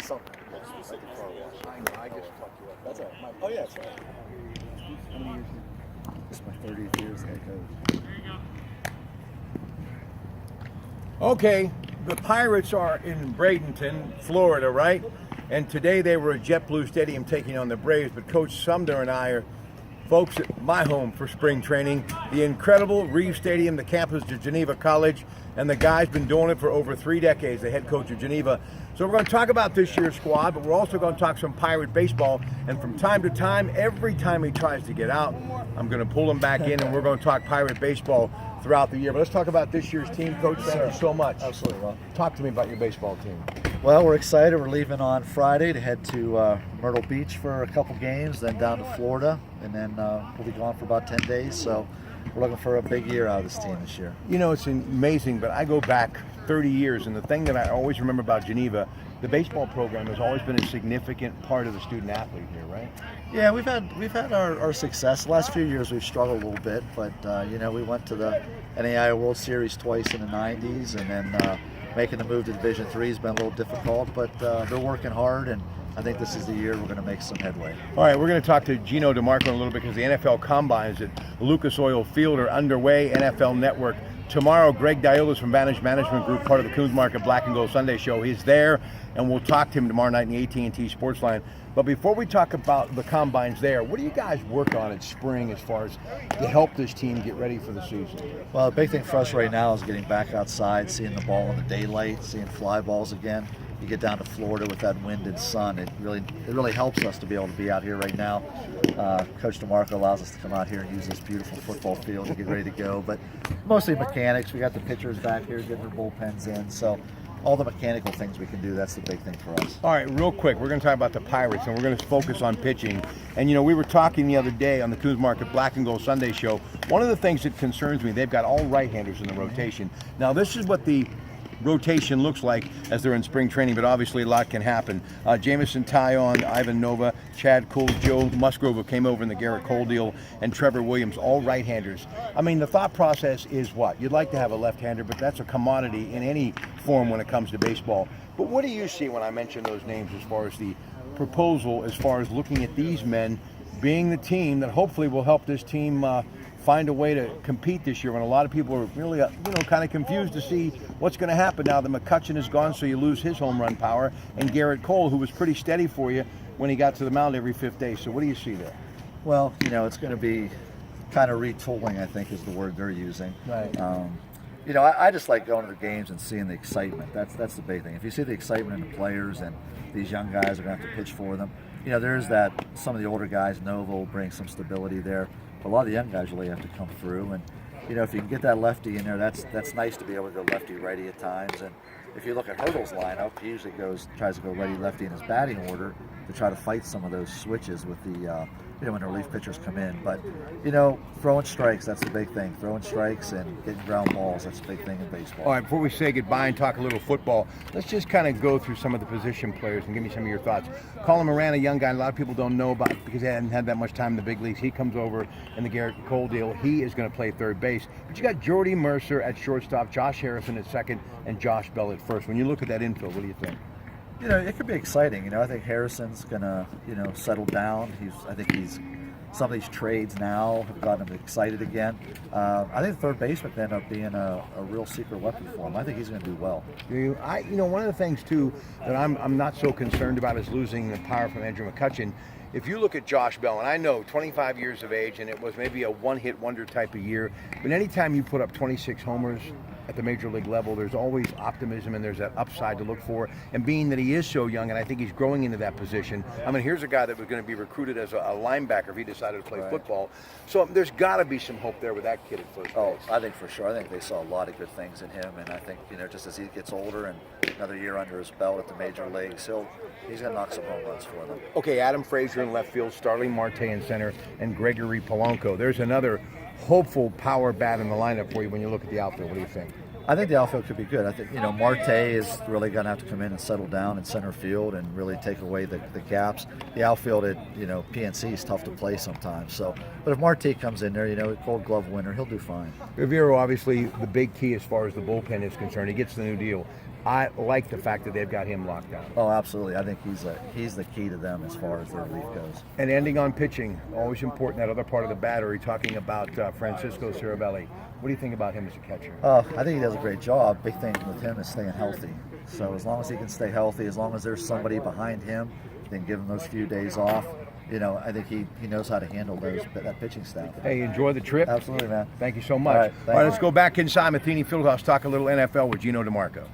Something. Like a car wash. I know, I just talked you up. That's all right. Oh, yeah, that's right. How many years? This is my 30th year as head coach. Okay, the Pirates are in Bradenton, Florida, right? And today they were at JetBlue Stadium taking on the Braves, but Coach Sumner and I are folks at my home for spring training, the incredible Reeve Stadium, the campus of Geneva College, and the guy's been doing it for over 3 decades, the head coach of Geneva. So we're going to talk about this year's squad, but we're also going to talk some Pirate baseball, and from time to time, every time he tries to get out, I'm going to pull him back in, and we're going to talk Pirate baseball throughout the year. But let's talk about this year's team. Coach, thank you so much. Absolutely. Well, talk to me about your baseball team. Well, we're excited. We're leaving on Friday to head to Myrtle Beach for a couple games, then down to Florida, and then we'll be gone for about 10 days. So we're looking for a big year out of this team this year. You know, it's amazing, but I go back 30 years, and the thing that I always remember about Geneva, the baseball program has always been a significant part of the student athlete here, right? Yeah, we've had our success. The last few years we've struggled a little bit, but we went to the NAIA World Series twice in the 90s, and then making the move to Division III has been a little difficult, but they're working hard, and I think this is the year we're going to make some headway. All right, we're going to talk to Gino DeMarco in a little bit because the NFL Combines at Lucas Oil Field are underway. NFL Network tomorrow. Greg Diolas from Vantage Management Group, part of the Coons Market Black and Gold Sunday Show, he's there, and we'll talk to him tomorrow night in the AT&T Sports Line. But before we talk about the Combines there, what do you guys work on in spring as far as to help this team get ready for the season? Well, the big thing for us right now is getting back outside, seeing the ball in the daylight, seeing fly balls again. You get down to Florida with that wind and sun, it really helps us to be able to be out here right now. Coach DeMarco allows us to come out here and use this beautiful football field to get ready to go, but mostly mechanics. We got the pitchers back here getting their bullpens in, so all the mechanical things we can do, that's the big thing for us. All right, real quick, we're going to talk about the Pirates, and we're going to focus on pitching. And, we were talking the other day on the Coons Market Black and Gold Sunday Show. One of the things that concerns me, they've got all right-handers in the rotation. Now, this is what the rotation looks like as they're in spring training, but obviously a lot can happen. Jamison Tyon, Ivan Nova, Chad Cole, Joe Musgrove, who came over in the Garrett Cole deal, and Trevor Williams, all right-handers. I mean, the thought process is what? You'd like to have a left-hander, but that's a commodity in any form when it comes to baseball. But what do you see when I mention those names as far as the proposal, as far as looking at these men being the team that hopefully will help this team find a way to compete this year, when a lot of people are really, kind of confused to see what's going to happen now that McCutcheon is gone, so you lose his home run power, and Garrett Cole, who was pretty steady for you when he got to the mound every 5th day. So what do you see there? Well, it's going to be kind of retooling, I think, is the word they're using. Right. I just like going to the games and seeing the excitement. That's the big thing. If you see the excitement in the players and these young guys are going to have to pitch for them, there's that some of the older guys, Nova will bring some stability there. A lot of the young guys really have to come through, and if you can get that lefty in there, that's nice to be able to go lefty righty at times. And if you look at Hurdle's lineup, he usually tries to go righty lefty in his batting order to try to fight some of those switches with the when the relief pitchers come in. But throwing strikes, that's the big thing. Throwing strikes and getting ground balls, that's the big thing in baseball. All right, before we say goodbye and talk a little football, let's just kind of go through some of the position players and give me some of your thoughts. Colin Moran, a young guy a lot of people don't know about because he hadn't had that much time in the big leagues. He comes over in the Garrett Cole deal. He is going to play third base. But you got Jordy Mercer at shortstop, Josh Harrison at second, and Josh Bell at first. When you look at that infield, what do you think? It could be exciting. I think Harrison's going to, settle down. I think some of these trades now have gotten him excited again. I think the third baseman could end up being a real secret weapon for him. I think he's going to do well. One of the things too that I'm not so concerned about is losing the power from Andrew McCutcheon. If you look at Josh Bell, and I know 25 years of age, and it was maybe a one-hit wonder type of year, but anytime you put up 26 homers at the major league level, there's always optimism and there's that upside to look for. And being that he is so young, and I think he's growing into that position, I mean, here's a guy that was going to be recruited as a linebacker if he decided to play football. So there's got to be some hope there with that kid at first base. I think for sure. I think they saw a lot of good things in him, and I think, just as he gets older and another year under his belt at the major leagues, he's going to knock some home runs for them. Okay, Adam Frazier in left field, Starling Marte in center, and Gregory Polanco. There's another hopeful power bat in the lineup for you when you look at the outfield. What do you think? I think the outfield could be good. I think, Marte is really going to have to come in and settle down in center field and really take away the gaps. The outfield at, PNC is tough to play sometimes. So, but if Marte comes in there, Gold Glove winner, he'll do fine. Rivero, obviously, the big key as far as the bullpen is concerned. He gets the new deal. I like the fact that they've got him locked down. Oh, absolutely. I think he's the key to them as far as their relief goes. And ending on pitching, always important. That other part of the battery, talking about Francisco Cervelli. What do you think about him as a catcher? I think he does a great job. Big thing with him is staying healthy. So as long as he can stay healthy, as long as there's somebody behind him, then give him those few days off. I think he knows how to handle that pitching staff. Hey, enjoy the trip. Absolutely, man. Thank you so much. All right, All right, let's go back inside Matheny Fieldhouse, talk a little NFL with Gino DeMarco.